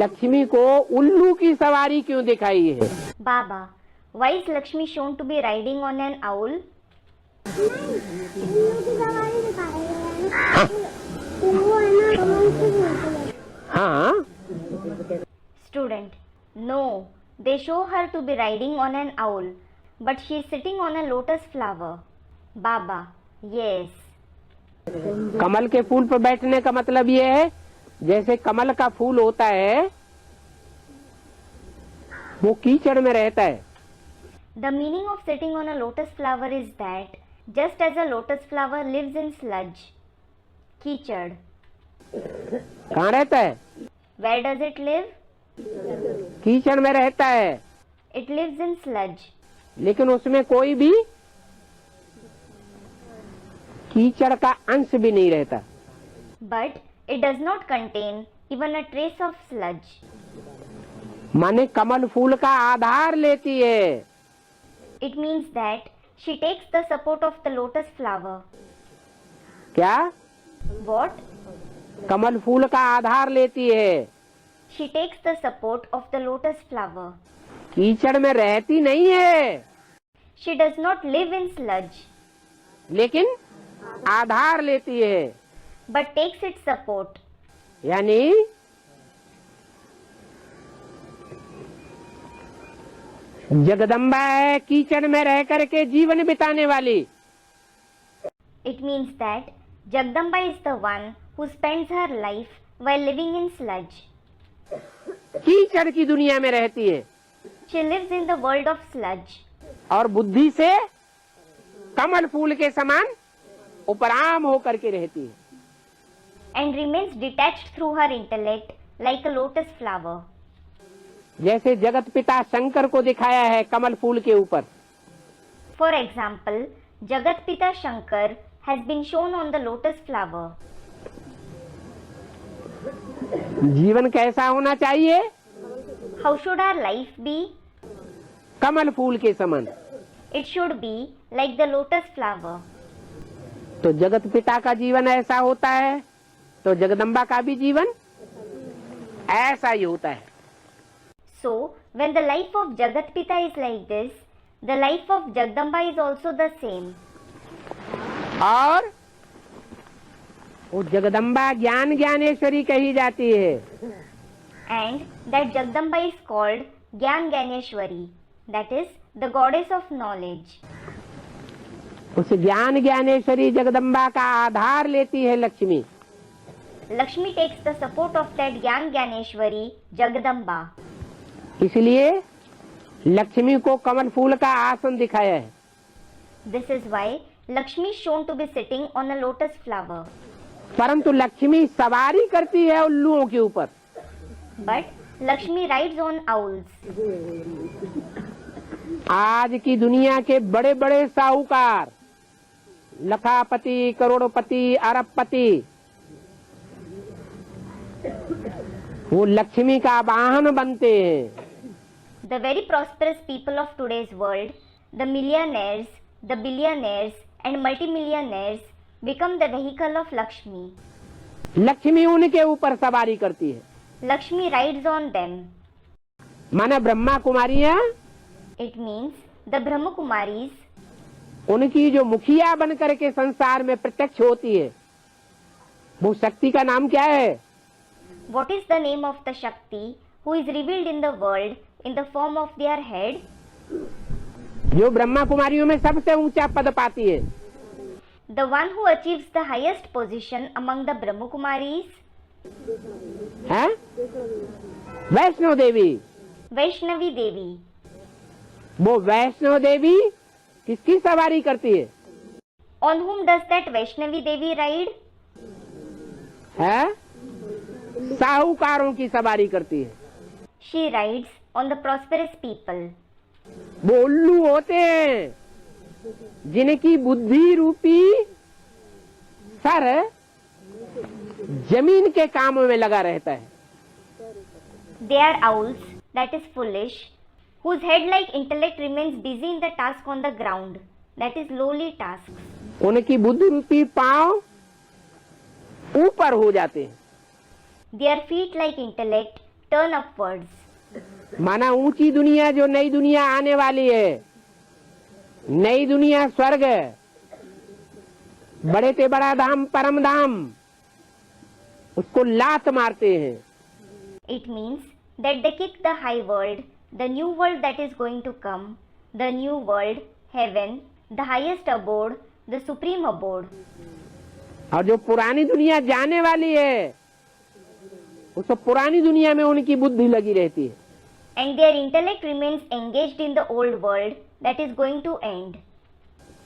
लक्ष्मी को उल्लू की सवारी क्यों दिखाई है? Baba, why is Lakshmi shown to be riding on an owl? हाँ। Student, no, they show her to be riding on an owl, but she is sitting on a lotus flower. Baba, yes. कमल के फूल पर बैठने का मतलब ये है, जैसे कमल का फूल होता है वो कीचड़ में रहता है। The meaning of sitting on a lotus flower is that just as a lotus flower lives in sludge, कीचड़, कहाँ रहता है? where does it live? कीचड़ में रहता है, It lives in sludge, लेकिन उसमें कोई भी कीचड़ का अंश भी नहीं रहता। but it does not contain even a trace of sludge. माने कमल फूल का आधार लेती है। It means that she takes the support of the lotus flower. क्या? What? कमल फूल का आधार लेती है, She takes the support of the lotus flower. कीचड़ में रहती नहीं है, She does not live in sludge, लेकिन आधार लेती है। but takes its support. यानी जगदम्बा है कीचड़ में रह करके जीवन बिताने वाली। It means that Jagdamba is the one who spends her life while living in sludge. कीचड़ की दुनिया में रहती है She lives in the world of sludge और बुद्धि से कमल फूल के समान उपराम होकर के रहती है। and remains detached through her intellect like a lotus flower. जैसे जगत पिता शंकर को दिखाया है कमल फूल के ऊपर। For example, Jagat Pita Shankar has been shown on the lotus flower. जीवन कैसा होना चाहिए? How should our life be? कमल फूल के समान। It should be like the lotus flower. तो जगत पिता का जीवन ऐसा होता है तो जगदम्बा का भी जीवन ऐसा ही होता है। So, when the life of Jagat Pita is like this, the life of Jagdamba is also the same. और वो जगदम्बा ज्ञान ज्ञानेश्वरी कही जाती है। And that Jagdamba is called Gyan Ganeshwari, that is the goddess of knowledge. उस ज्ञान ज्ञानेश्वरी जगदम्बा का आधार लेती है Lakshmi. Lakshmi takes the support of that Gyan Ganeshwari, Jagdamba. इसलिए लक्ष्मी को कमल फूल का आसन दिखाया है। This is why Lakshmi is shown to be sitting on a lotus flower. परंतु लक्ष्मी सवारी करती है उल्लुओं के ऊपर। But Lakshmi rides on owls. आज की दुनिया के बड़े बड़े साहूकार, लखापति, करोड़पति, अरबपति, वो लक्ष्मी का वाहन बनते हैं। The very prosperous people of today's world, the millionaires, the billionaires and multimillionaires become the vehicle of Lakshmi. Lakshmi उनके ऊपर सवारी करती है। Lakshmi rides on them. माना Brahma कुमारियां, It means the Brahma Kumaris, उनकी जो मुखिया बन करके संसार में प्रत्यक्ष होती है, वो शक्ति का नाम क्या है? what is the name of the Shakti who is revealed in the world in the form of their head? जो ब्रह्मा कुमारियों में सबसे ऊंचा पद पाती है। The one who achieves the highest position among the Brahma Kumaris? हैं? वैष्णो देवी। Vaishnavi Devi. वो वैष्णो देवी किसकी सवारी करती है? On whom does that Vaishnavi Devi ride? है? साहूकारों की सवारी करती है। She rides on the prosperous people. वो उल्लू होते हैं जिनकी बुद्धि रूपी सर जमीन के कामों में लगा रहता है। They are owls, that is foolish, whose head-like intellect remains busy in the task on the ground, that is lowly tasks. उनकी बुद्धि रूपी पांव ऊपर हो जाते हैं। Their feet-like intellect turn upwards. माना ऊंची दुनिया जो नई दुनिया आने वाली है, नई दुनिया स्वर्ग, बड़े से बड़ा धाम परम धाम, उसको लात मारते हैं। It means that they kick the high world, the new world that is going to come, the new world, heaven, the highest abode, the supreme abode. और जो पुरानी दुनिया जाने वाली है, उस पुरानी दुनिया में उनकी बुद्धि लगी रहती है। And their intellect remains engaged in the old world that is going to end.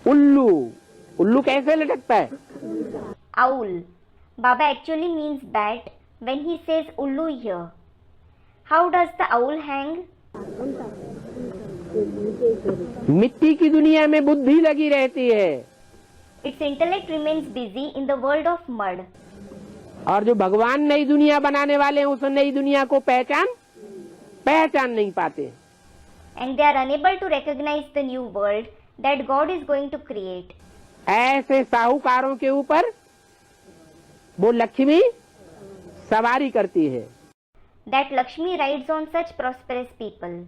उल्लू, उल्लू कैसे लटकता है? Owl. Baba actually means bat when he says ullu here. How does the owl hang? मिट्टी की दुनिया में बुद्धि लगी रहती है, Its intellect remains busy in the world of mud. और जो भगवान नई दुनिया बनाने वाले हैं, उस नई दुनिया को पहचान नहीं पाते। And they are unable to recognize the new world that God is going to create. ऐसे साहूकारों के ऊपर वो लक्ष्मी सवारी करती है। That Lakshmi rides on such prosperous people.